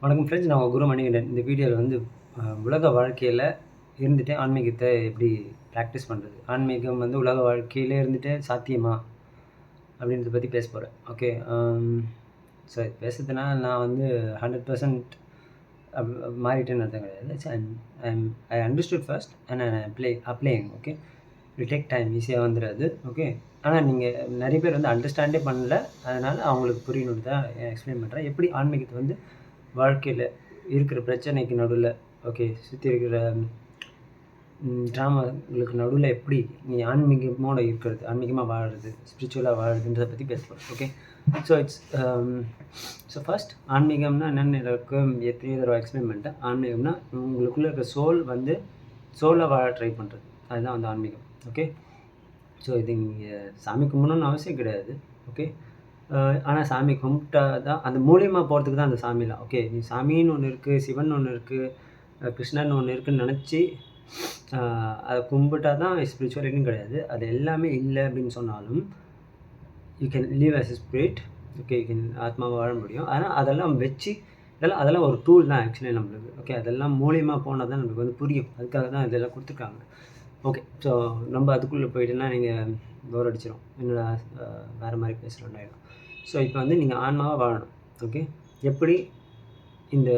வணக்கம் ஃப்ரெண்ட்ஸ், நான் உங்கள் குரு மணிகண்டன். இந்த வீடியோவில் வந்து உலக வாழ்க்கையில் இருந்துகிட்டே ஆன்மீகத்தை எப்படி ப்ராக்டிஸ் பண்ணுறது, ஆன்மீகம் வந்து உலக வாழ்க்கையில் இருந்துகிட்டே சாத்தியமா அப்படின்றத பற்றி பேச போகிறேன். ஓகே, சரி, பேசுறதுனா நான் வந்து 100% மாறிட்டேன்னு அர்த்தம் கிடையாது. I understood first and applying. Okay, it take time, ஈஸியாக வந்துடாது. ஓகே, ஆனால் நீங்கள் நிறைய பேர் வந்து அண்டர்ஸ்டாண்டே பண்ணல, அதனால் அவங்களுக்கு புரியணுன்னு தான் எக்ஸ்பிளைன் பண்ணுறேன். எப்படி ஆன்மீகத்தை வந்து வாழ்க்கையில் இருக்கிற பிரச்சனைக்கு நடுவில், ஓகே, சுற்றி இருக்கிற ட்ராமாங்களுக்கு நடுவில் எப்படி நீ ஆன்மீகமோடு இருக்கிறது, ஆன்மீகமாக வாழுறது, ஸ்பிரிச்சுவலாக வாழுறதுன்றதை பற்றி பேசுகிறோம். ஓகே, ஸோ ஃபர்ஸ்ட் ஆன்மீகம்னா என்னென்னு எல்லாருக்கும் எத்தனையோ தடவை எக்ஸ்பிளைன் பண்ணிட்டேன். ஆன்மீகம்னா உங்களுக்குள்ளே இருக்கிற சோல் வந்து சோலை வாழ ட்ரை பண்ணுறது, அதுதான் வந்து ஆன்மீகம். ஓகே, ஸோ இது நீங்கள் சாமி கும்பிடணும்னு அவசியம் கிடையாது. ஓகே, ஆனால் சாமி கும்பிட்டா தான் அந்த மூலியமாக போகிறதுக்கு தான் அந்த சாமிலாம். ஓகே, நீ சாமின்னு ஒன்று இருக்குது, சிவன் ஒன்று இருக்குது, கிருஷ்ணன் ஒன்று இருக்குதுன்னு நினச்சி அதை கும்பிட்டா தான் ஸ்பிரிச்சுவாலிட்டின்னு கிடையாது. அது எல்லாமே இல்லை அப்படின்னு சொன்னாலும் you can leave as a spirit. Okay, you can ஆத்மாவை வாழ முடியும். ஆனால் அதெல்லாம் வச்சு அதெல்லாம் ஒரு டூல் தான் ஆக்சுவலி நம்மளுக்கு. ஓகே, அதெல்லாம் மூலியமாக போனால் தான் நம்மளுக்கு வந்து புரியும். அதுக்காக தான் இதெல்லாம் கொடுத்துருக்காங்க. ஓகே, ஸோ நம்ம அதுக்குள்ளே போயிட்டுன்னா நீங்கள் போர் அடிச்சிடும், என்னோட வேறு மாதிரி பேசுகிறோம் ஆகிடும். ஸோ இப்போ வந்து நீங்கள் ஆன்மாவாக வாழணும். ஓகே, எப்படி இந்த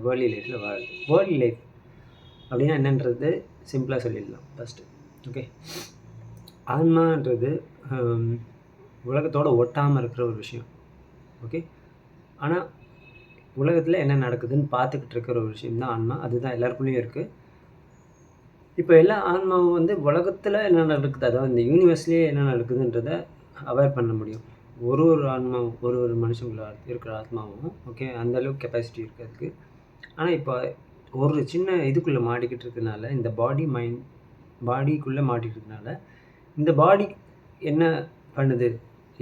வேர்ல்ட்லி லைஃப்பில் வாழுது. வேர்ல்ட்லி லைஃப் அப்படின்னா என்னன்றது சிம்பிளாக சொல்லிடலாம் ஃபஸ்ட்டு. ஓகே, ஆன்மான்றது உலகத்தோடு ஒட்டாமல் இருக்கிற ஒரு விஷயம். ஓகே, ஆனால் உலகத்தில் என்ன நடக்குதுன்னு பார்த்துக்கிட்டு இருக்கிற ஒரு விஷயம் தான் ஆன்மா. அதுதான் எல்லாருக்குள்ளேயும் இருக்குது. இப்போ எல்லா ஆன்மாவும் வந்து உலகத்தில் என்ன நடக்குது, அதாவது இந்த யூனிவர்ஸ்லேயே என்ன நடக்குதுன்றதை அவாய்ட் பண்ண முடியும். ஒரு ஆன்மாவும் ஒரு மனுஷங்கள இருக்கிற ஆத்மாவும் ஓகே அந்தளவுக்கு கெப்பாசிட்டி இருக்கிறதுக்கு. ஆனால் இப்போ ஒரு சின்ன இதுக்குள்ளே மாட்டிக்கிட்டு இருக்கிறதுனால, இந்த பாடிக்குள்ளே மாட்டிக்கிட்டதுனால, இந்த பாடி என்ன பண்ணுது,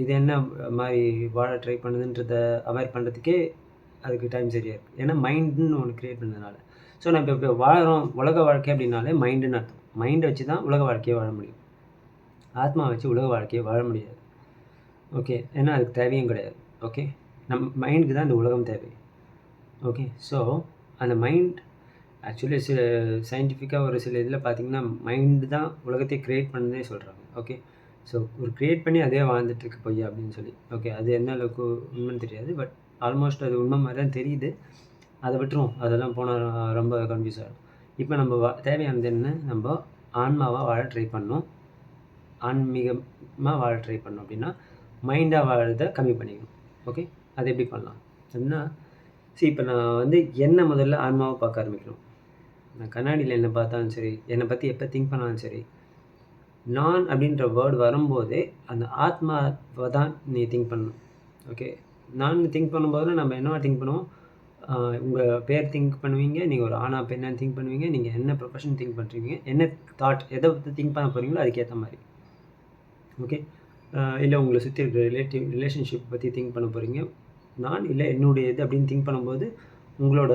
இது என்ன மாதிரி வாழ ட்ரை பண்ணுதுன்றதை அவாய்ட் பண்ணுறதுக்கே அதுக்கு டைம் சரியாக இருக்குது. ஏன்னா மைண்டுன்னு ஒன்று க்ரியேட் பண்ணதுனால. ஸோ நம்ம இப்போ வாழறோம் உலக வாழ்க்கை அப்படின்னாலே மைண்டுன்னு அர்த்தம். மைண்டை வச்சு தான் உலக வாழ்க்கையை வாழ முடியும். ஆத்மா வச்சு உலக வாழ்க்கையை வாழ முடியாது. ஓகே, ஏன்னா அதுக்கு தேவையும் கிடையாது. ஓகே, நம்ம மைண்டுக்கு தான் இந்த உலகம் தேவை. ஓகே, ஸோ அந்த மைண்ட் ஆக்சுவலி சயின்டிஃபிக்காக ஒரு சில இதில் பார்த்திங்கன்னா மைண்டு தான் உலகத்தை க்ரியேட் பண்ணதே சொல்கிறாங்க. ஓகே, ஸோ ஒரு க்ரியேட் பண்ணி அதே வாழ்ந்துட்டுருக்கு பொய்யா அப்படின்னு சொல்லி. ஓகே, அது என்ன அளவுக்கு உண்மைன்னு தெரியாது, பட் ஆல்மோஸ்ட் அது உண்மை மாதிரி தான் தெரியுது. அதை விட்டுரும், அதெல்லாம் போனால் ரொம்ப கன்ஃபியூஸ் ஆகிடும். இப்போ நம்ம தேவையானது என்ன, நம்ம ஆன்மாவாக வாழ ட்ரை பண்ணோம், ஆன்மீகமாக வாழ ட்ரை பண்ணோம் அப்படின்னா மைண்டாக வாழறதை கம்மி பண்ணிக்கணும். ஓகே, அது எப்படி பண்ணலாம் அப்படின்னா, இப்போ நான் வந்து என்னை முதல்ல ஆன்மாவை பார்க்க ஆரம்பிக்கணும். நான் கண்ணாடியில் என்னை பார்த்தாலும் சரி, என்னை பற்றி எப்போ திங்க் பண்ணாலும் சரி, நான் அப்படின்ற வேர்டு வரும்போதே அந்த ஆத்மாவை தான் நீ திங்க் பண்ணணும். ஓகே, நான் திங்க் பண்ணும்போது நம்ம என்னவா திங்க் பண்ணுவோம், உங்கள் பேர் திங்க் பண்ணுவீங்க, நீங்கள் ஒரு ஆணா பெண்ணான்னு திங்க் பண்ணுவீங்க, நீங்கள் என்ன ப்ரொஃபஷன் திங்க் பண்ணுறீங்க, என்ன தாட் எதை பற்றி திங்க் பண்ண போகிறீங்களோ அதுக்கேற்ற மாதிரி. ஓகே, இல்லை உங்களை சுற்றி இருக்கிற ரிலேஷன்ஷிப் பற்றி திங்க் பண்ண போகிறீங்க, நான் இல்லை என்னுடைய இது அப்படின்னு திங்க் பண்ணும்போது உங்களோட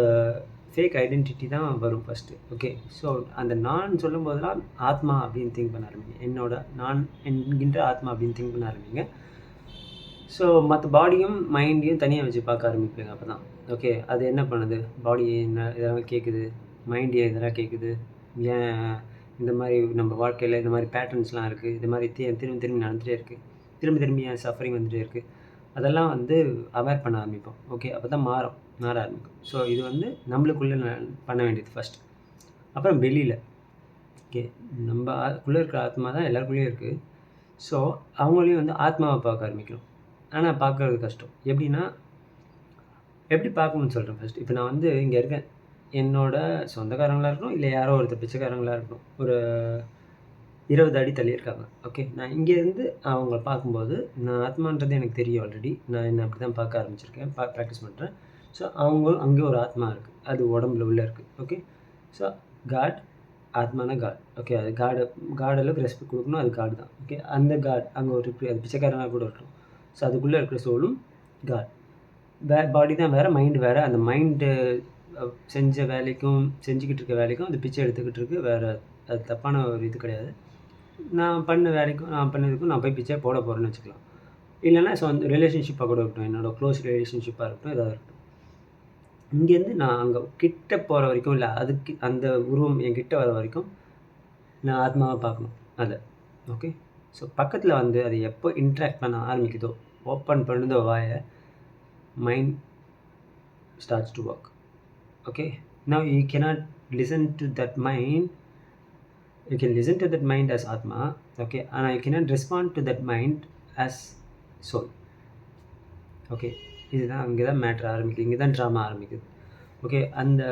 ஃபேக் ஐடென்டிட்டி தான் வரும் ஃபஸ்ட்டு. ஓகே, ஸோ அந்த நான் சொல்லும் போதெல்லாம் ஆத்மா அப்படின்னு திங்க் பண்ண ஆரம்பிங்க. நான் என்கின்ற ஆத்மா அப்படின்னு திங்க் பண்ண ஆரம்பிங்க. ஸோ மற்ற பாடியும் மைண்டையும் தனியாக வச்சு பார்க்க ஆரம்பிப்பீங்க அப்போ தான். ஓகே, அது என்ன பண்ணுது, பாடி என்ன இதெல்லாம் கேட்குது, மைண்டு இதெல்லாம் கேட்குது, ஏன் இந்த மாதிரி நம்ம வாழ்க்கையில் இந்த மாதிரி பேட்டர்ன்ஸ்லாம் இருக்குது, இது மாதிரி திரும்பி திரும்பி நடந்துகிட்டே இருக்குது, திரும்பி ஏன் சஃபரிங் வந்துகிட்டே இருக்குது, அதெல்லாம் வந்து அவேர் பண்ண ஆரம்பிப்போம். ஓகே, அப்போ தான் மாற ஆரம்பிக்கும். ஸோ இது வந்து நம்மளுக்குள்ளே பண்ண வேண்டியது ஃபஸ்ட். அப்புறம் வெளியில் ஓகே, நம்மக்குள்ளே இருக்கிற ஆத்மா தான் எல்லாருக்குள்ளேயும் இருக்குது. ஸோ அவங்களையும் வந்து ஆத்மாவை பார்க்க ஆரம்பிக்கணும். ஆனால் பார்க்குறது கஷ்டம். எப்படி பார்க்கணும்னு சொல்கிறேன் ஃபஸ்ட். இப்போ நான் வந்து இங்கே இருக்கேன், என்னோடய சொந்தக்காரங்களாக இருக்கணும், இல்லை யாரோ ஒருத்தர் பிச்சைக்காரங்களாக இருக்கணும், ஒரு 20 அடி தள்ளி இருக்காங்க. ஓகே, நான் இங்கேருந்து அவங்கள பார்க்கும்போது நான் ஆத்மான்றது எனக்கு தெரியும் ஆல்ரெடி. நான் என்ன அப்படி தான் பார்க்க ஆரம்பிச்சிருக்கேன், ப்ராக்டிஸ் பண்ணுறேன். ஸோ அங்கே ஒரு ஆத்மா இருக்குது, அது உடம்புல உள்ளே இருக்குது. ஓகே, ஸோ காட், ஆத்மானா காட். ஓகே, அது காடளவுக்கு ரெஸ்பெக்ட் கொடுக்கணும், அது காடு தான். ஓகே, அந்த காட் அங்கே ஒரு அது பிச்சைக்காரனாக கூட இருக்கணும். ஸோ அதுக்குள்ளே இருக்கிற சோலும் காட். பாடி தான் வேறு, மைண்டு வேறு. அந்த மைண்டு செஞ்சுக்கிட்டு இருக்க வேலைக்கும் அது பிச்சை எடுத்துக்கிட்டு இருக்கு, வேறு அது தப்பான ஒரு இது கிடையாது. நான் பண்ணதுக்கும் நான் போய் பிச்சை போட போகிறேன்னு வச்சுக்கலாம். இல்லைன்னா ஸோ அந்த ரிலேஷன்ஷிப்பாக கூட இருக்கட்டும், என்னோடய க்ளோஸ் ரிலேஷன்ஷிப்பாக இருக்கட்டும், எதாவது இருக்கட்டும். இங்கேருந்து நான் அங்கே கிட்ட போகிற வரைக்கும் இல்லை அதுக்கு அந்த உருவம் என் கிட்ட வர வரைக்கும் நான் ஆத்மாவை பார்க்கணும் அதை. ஓகே. ஸோ பக்கத்தில் வந்து அது எப்போ இன்ட்ராக்ட் பண்ண ஆரம்பிக்குதோ, ஓப்பன் பண்ணுதோ வாயை, mind starts to work. Okay. Now you cannot listen to that mind. You can listen to that mind as Atma. Okay. And you cannot respond to that mind as soul. Okay. இதுதான் அங்கே தான் matter ஆரம்பிக்குது, இங்கே தான் drama ஆரம்பிக்குது. Okay. அந்த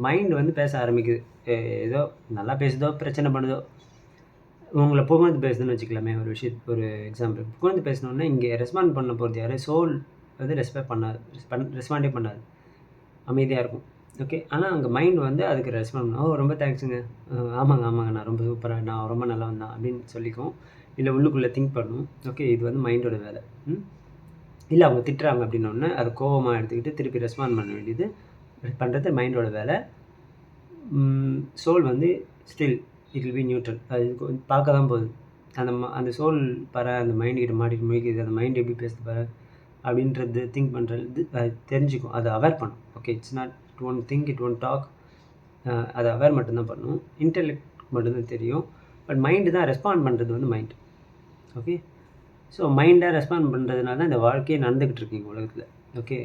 mind வந்து பேச ஆரம்பிக்குது. ஏதோ நல்லா பேசுதோ பிரச்சனை பண்ணுதோ, உங்களை புகழ்ந்து பேசுதுன்னு வச்சுக்கலாமே, ஒரு எக்ஸாம்பிள். புகழ்ந்து பேசினோன்னா இங்கே ரெஸ்பாண்ட் பண்ண போகிறது யார்? சோல் வந்து ரெஸ்பாண்டே பண்ணாது, அமைதியாக இருக்கும். ஓகே. ஆனால் அங்கே மைண்ட் வந்து அதுக்கு ரெஸ்பாண்ட் பண்ணும். ஓ ரொம்ப தேங்க்ஸுங்க, ஆமாங்க நான் ரொம்ப சூப்பராக, நான் ரொம்ப நல்லா வந்தேன் அப்படின்னு சொல்லிக்கும். இல்லை உள்ளுக்குள்ளே திங்க் பண்ணும். ஓகே. இது வந்து மைண்டோட வேலை. இல்லை அவங்க திட்டுறாங்க அப்படின்னோடனே அதை கோபமாக எடுத்துக்கிட்டு திருப்பி ரெஸ்பாண்ட் பண்ண வேண்டியது பண்ணுறது மைண்டோட வேலை. சோல் வந்து still it will be neutral. அது பார்க்க தான் போகுது. அந்த சோல் பாரு அந்த மைண்டுக்கிட்ட மாட்டிட்டு முடிக்குது, அந்த மைண்ட் எப்படி பேசுது பாரு அப்படின்றது திங்க் பண்ணுறது அது தெரிஞ்சுக்கும், அதை அவேர் பண்ணும். Okay. It's not it won't think, it won't talk. அதை அவேர் மட்டும்தான் பண்ணும், இன்டெலெக்ட் மட்டும்தான் தெரியும். பட் மைண்டு தான் ரெஸ்பாண்ட் பண்ணுறது வந்து மைண்ட். ஓகே. ஸோ மைண்டாக ரெஸ்பாண்ட் பண்ணுறதுனால தான் இந்த வாழ்க்கையே நடந்துக்கிட்டு இருக்கீங்க உலகத்தில். ஓகே.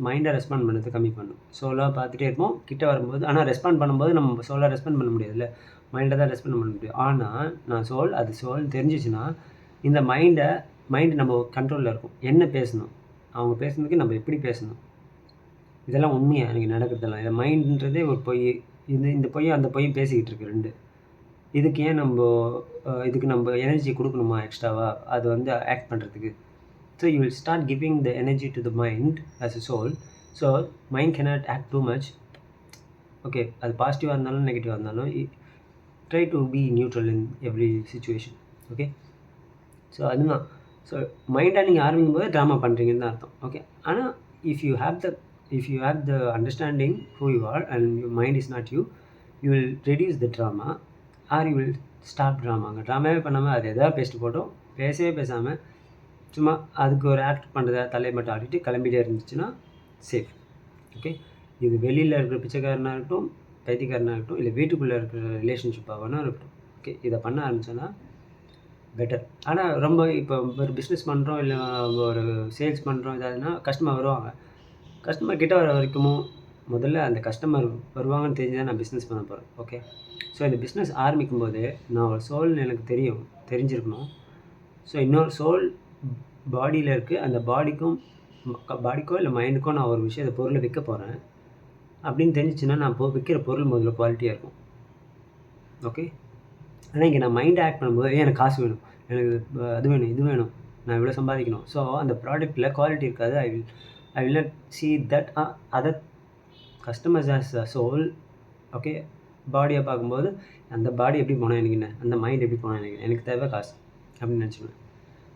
மைண்டை ரெஸ்பாண்ட் பண்ணுறது கம்மி பண்ணும். சோலாக பார்த்துட்டே இருப்போம் கிட்ட வரும்போது. ஆனால் ரெஸ்பாண்ட் பண்ணும்போது நம்ம சோலாக ரெஸ்பாண்ட் பண்ண முடியாதுல்ல, மைண்டை தான் ரெஸ்பாண்ட் பண்ண முடியும். ஆனால் நான் அது சோல் தெரிஞ்சிச்சுன்னா இந்த மைண்டு நம்ம கண்ட்ரோலில் இருக்கும். என்ன பேசணும், அவங்க பேசுனதுக்கு நம்ம எப்படி பேசணும், இதெல்லாம் உண்மையாக எனக்கு நடக்கிறதெல்லாம். இதை மைண்டுன்றதே ஒரு பொய். இந்த பொய்யும் அந்த பொய்யும் பேசிக்கிட்டு இருக்கு ரெண்டு. இதுக்கு நம்ம எனர்ஜி கொடுக்கணுமா எக்ஸ்ட்ராவாக அது வந்து ஆக்ட் பண்ணுறதுக்கு? So you will start giving the energy to the mind as a soul. So mind cannot act too much. Okay. அது பாசிட்டிவாக இருந்தாலும் நெகட்டிவாக இருந்தாலும் try to be neutral in every situation. Okay. So அதுதான். ஸோ மைண்டாக நீங்கள் ஆரம்பிக்கும் போது ட்ராமா பண்ணுறீங்கன்னு தான் அர்த்தம். ஓகே. ஆனால் if you have the understanding who you are and your mind is not you will reduce the drama or you will stop ட்ராமாங்க. ட்ராமாவே பண்ணாமல் அது எதாவது பேசிட்டு போட்டோம், பேசவே பேசாமல் சும்மா அதுக்கு ஒரு ஆக்ட் பண்ணுறதா தலையை மட்டும் ஆடிட்டு கிளம்பிட்டே இருந்துச்சுன்னா சேஃப். ஓகே. இது வெளியில் இருக்கிற பிச்சைக்காரனாக இருக்கட்டும், பைத்தியக்காரனாக இருக்கட்டும், இல்லை வீட்டுக்குள்ளே இருக்கிற ரிலேஷன்ஷிப்பாக வேணால் இருக்கட்டும். ஓகே. இதை பண்ண ஆரம்பிச்சோன்னா பெட்டர். ஆனால் ரொம்ப இப்போ ஒரு பிஸ்னஸ் பண்ணுறோம், இல்லை ஒரு சேல்ஸ் பண்ணுறோம், ஏதாவதுன்னா கஸ்டமர் வருவாங்க. கஸ்டமர் கிட்ட வர வரைக்கும் முதல்ல அந்த கஸ்டமர் வருவாங்கன்னு தெரிஞ்சு தான் நான் பிஸ்னஸ் பண்ண போகிறேன். ஓகே. ஸோ இந்த பிஸ்னஸ் ஆரம்பிக்கும் போது நான் ஒரு சோல்னு எனக்கு தெரிஞ்சிருக்கணும். ஸோ இன்னொரு சோல் பாடியில் இருக்குது, அந்த பாடிக்கோ இல்லை மைண்டுக்கோ நான் ஒரு விஷயத்தை பொருளை விற்க போகிறேன் அப்படின்னு தெரிஞ்சிச்சுன்னா நான் விற்கிற பொருள் முதல்ல குவாலிட்டியாக இருக்கும். ஓகே. ஆனால் இங்கே நான் மைண்டை ஆக்ட் பண்ணும்போது எனக்கு காசு வேணும், எனக்கு அது வேணும், இது வேணும், நான் இவ்வளோ சம்பாதிக்கணும். ஸோ அந்த ப்ராடக்ட்டில் குவாலிட்டி இருக்காது. I will not see that other customers as a soul. Okay. பாடியை பார்க்கும்போது அந்த பாடி எப்படி போனால் எனக்கு என்ன, அந்த மைண்ட் எப்படி போனால் எனக்கு தேவை காசு அப்படின்னு நினச்சிடுவேன்.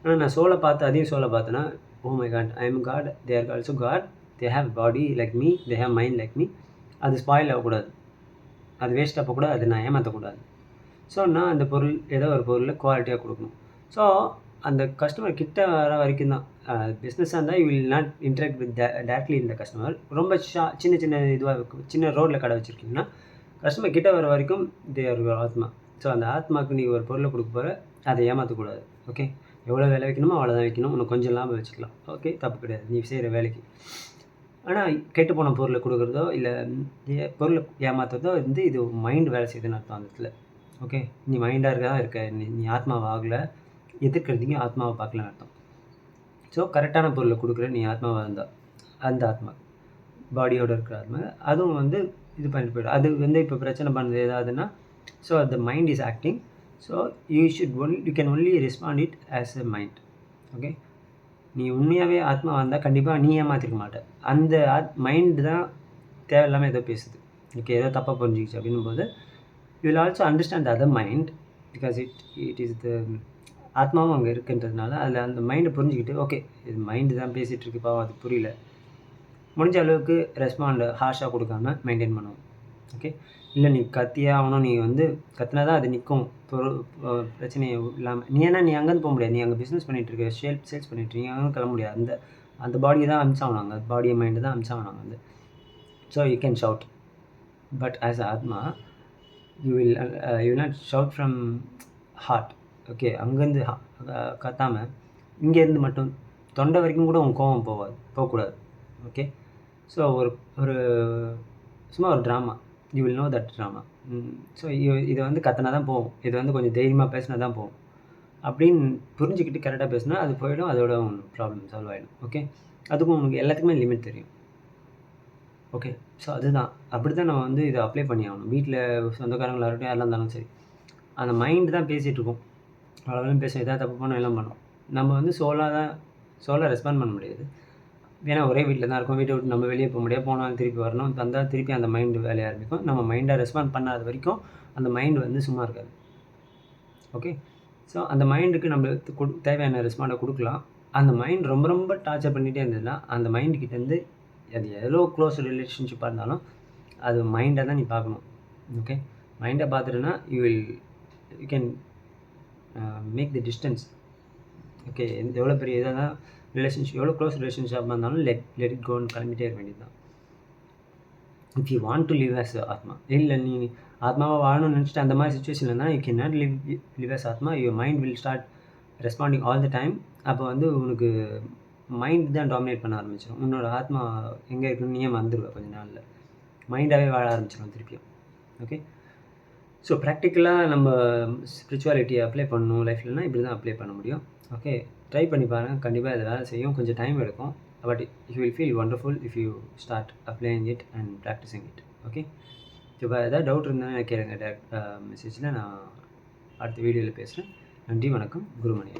ஆனால் நான் அதையும் சோலை பார்த்தேன்னா, oh my God, I am God, they are also God, they have body like me, they have mind like me. அது ஸ்பாயில் ஆகக்கூடாது, அது வேஸ்ட்டாக போகக்கூடாது, அது நான் ஏமாற்றக்கூடாது. ஸோ நான் அந்த ஏதோ ஒரு பொருளை குவாலிட்டியாக கொடுக்கணும். ஸோ அந்த கஸ்டமர் கிட்ட வர வரைக்கும் தான் பிஸ்னஸாக இருந்தால் you will not interact with directly இந்த கஸ்டமர். ரொம்ப சின்ன இதுவாக இருக்கும். சின்ன ரோட்டில் கடை வச்சுருக்கீங்கன்னா கஸ்டமர் கிட்ட வர வரைக்கும் தேர் ஆத்மா. ஸோ அந்த ஆத்மாவுக்கு நீ ஒரு பொருளை கொடுக்க போகிற, அதை ஏமாற்றக்கூடாது. ஓகே. எவ்வளோ விலை வைக்கணுமோ அவ்வளோதான் வைக்கணும், உனக்கு கொஞ்சம் லாபம் வச்சுக்கலாம். ஓகே. தப்பு கிடையாது நீ செய்கிற வேலைக்கு. ஆனால் கெட்டு போன பொருளை கொடுக்குறதோ இல்லை பொருளை ஏமாற்றுறதோ வந்து இது மைண்டு வேலை செய்யுதுன்னு அர்த்தம் அந்த இடத்துல. ஓகே. நீ மைண்டாக இருக்க, நீ ஆத்மாவை ஆகலை, எதிர்க்கிறதுக்கு ஆத்மாவை பார்க்கலன்னு அர்த்தம். ஸோ கரெக்டான பொருளை கொடுக்குற நீ ஆத்மாவாக இருந்தால் அந்த ஆத்மா பாடியோடு இருக்கிற ஆத்மா அதுவும் வந்து இது பண்ணிட்டு போய்டும். அது வந்து இப்போ பிரச்சனை பண்ணுறது ஏதாவதுன்னா, so the mind is acting. So you can only respond it as a mind. Okay. நீ உண்மையாகவே ஆத்மா வந்தால் கண்டிப்பாக நீ ஏமாற்றிருக்க மாட்டேன். அந்த மைண்டு தான் தேவையில்லாமல் ஏதோ பேசுது, ஓகே, ஏதோ தப்பாக புரிஞ்சிக்கிச்சு அப்படின்னும் போது you will also understand the other mind because it is the ஆத்மாவும் அங்கே இருக்குன்றதுனால அதில் அந்த மைண்டை புரிஞ்சுக்கிட்டு ஓகே இது மைண்டு தான் பேசிகிட்டு இருக்குப்பா, அது புரியல, முடிஞ்ச அளவுக்கு ரெஸ்பாண்ட் ஹார்ஷாக கொடுக்காம மெயின்டைன் பண்ணுவோம். ஓகே. இல்லை நீ கத்தியே ஆகணும், நீ வந்து கத்தினா தான் அது நிற்கும், பிரச்சனை இல்லாமல். நீ அங்கேருந்து போக முடியாது, நீ அங்கே பிஸ்னஸ் பண்ணிகிட்ருக்க, சேல்ஸ் பண்ணிகிட்ருக்கீங்க, அங்கே கிளம்ப முடியாது. அந்த பாடியை தான் அமிச்சாகணும், அந்த பாடியை மைண்டு தான் அமிச்சாகணும் வந்து. So you can shout, but as ஆத்மா you will not shout from heart. Okay, அங்கேருந்து கத்தாமல் இங்கேருந்து மட்டும் தொண்டை வரைக்கும் கூட உங்கள் கோவம் போகக்கூடாது. ஓகே, ஸோ ஒரு சும்மா ஒரு drama, you will know that drama. So இதை வந்து கத்தினா தான் போகும், இது வந்து கொஞ்சம் தைரியமாக பேசினா தான் போகும் அப்படின்னு புரிஞ்சுக்கிட்டு கரெக்டாக பேசினா அது போயிடும், அதோட ப்ராப்ளம் சால்வ் ஆகிடும். ஓகே, அதுக்கும் உங்களுக்கு எல்லாத்துக்குமே லிமிட் தெரியும். ஓகே, ஸோ அதுதான் அப்படி தான் நம்ம வந்து இதை அப்ளை பண்ணி ஆகணும். வீட்டில் சொந்தக்காரங்களாக இருக்கட்டும், யாரெல்லாம் இருந்தாலும் சரி, அந்த மைண்டு தான் பேசிகிட்டு இருக்கோம், அவ்வளோதான் பேசும், எதாவது தப்பு பண்ணோம் எல்லாம் பண்ணோம். நம்ம வந்து சோலாக ரெஸ்பாண்ட் பண்ண முடியாது. ஏன்னா ஒரே வீட்டில் தான் இருக்கோம், வீட்டை விட்டு நம்ம வெளியே போக முடியாது, போனாலும் திருப்பி வரணும், வந்தால் திருப்பி அந்த மைண்டு வேலையாக ஆரம்பிக்கும். நம்ம மைண்டை ரெஸ்பாண்ட் பண்ணாத வரைக்கும் அந்த மைண்டு வந்து சும்மா இருக்காது. ஓகே, ஸோ அந்த மைண்டுக்கு நம்ம தேவையான ரெஸ்பாண்டை கொடுக்கலாம். அந்த மைண்ட் ரொம்ப ரொம்ப டார்ச்சர் பண்ணிகிட்டே இருந்ததுன்னா அந்த மைண்டுக்கிட்டேருந்து அது எவ்வளோ க்ளோஸ் ரிலேஷன்ஷிப்பாக இருந்தாலும் அது மைண்டை தான் நீ பார்க்கணும். ஓகே, மைண்டை பார்த்துட்டுன்னா you can make the distance. Okay, எவ்வளோ பெரிய இதாக தான் ரிலேஷன்ஷிப், எவ்வளோ க்ளோஸ் ரிலேஷன்ஷிப்பாக இருந்தாலும் லெட் இட் கோன்னு கிளம்பிட்டே இருக்க வேண்டியது தான். If you want to live as ஆத்மா, இல்லை நீ ஆத்மாவாக வாழணும்னு நினச்சிட்டு அந்த மாதிரி சுச்சுவேஷனில் இருந்தால் you can not live as ஆத்மா. Your mind will start responding all the time. அப்போ வந்து உனக்கு மைண்ட் தான் டாமினேட் பண்ண ஆரம்பிச்சிடும். உன்னோட ஆத்மா எங்கே இருக்குன்னு நீயே மறந்துடுவேன் கொஞ்ச நாளில், மைண்டாகவே வாழ ஆரம்பிச்சிடும் திருப்பியும். ஓகே, ஸோ ப்ராக்டிக்கலாக நம்ம ஸ்பிரிச்சுவாலிட்டியை அப்ளை பண்ணணும் லைஃப்லனா இப்படி தான் அப்ளை பண்ண முடியும். ஓகே, ட்ரை பண்ணி பாருங்கள், கண்டிப்பாக இது வேலை செய்யும், கொஞ்சம் டைம் எடுக்கும், but you will feel wonderful if you start applying it and practising it. Okay, இப்போ ஏதாவது டவுட் இருந்தால் கேளுங்க, டேரக்ட் மெசேஜில் நான் அடுத்த வீடியோவில் பேசுகிறேன். நன்றி, வணக்கம், குருமணி.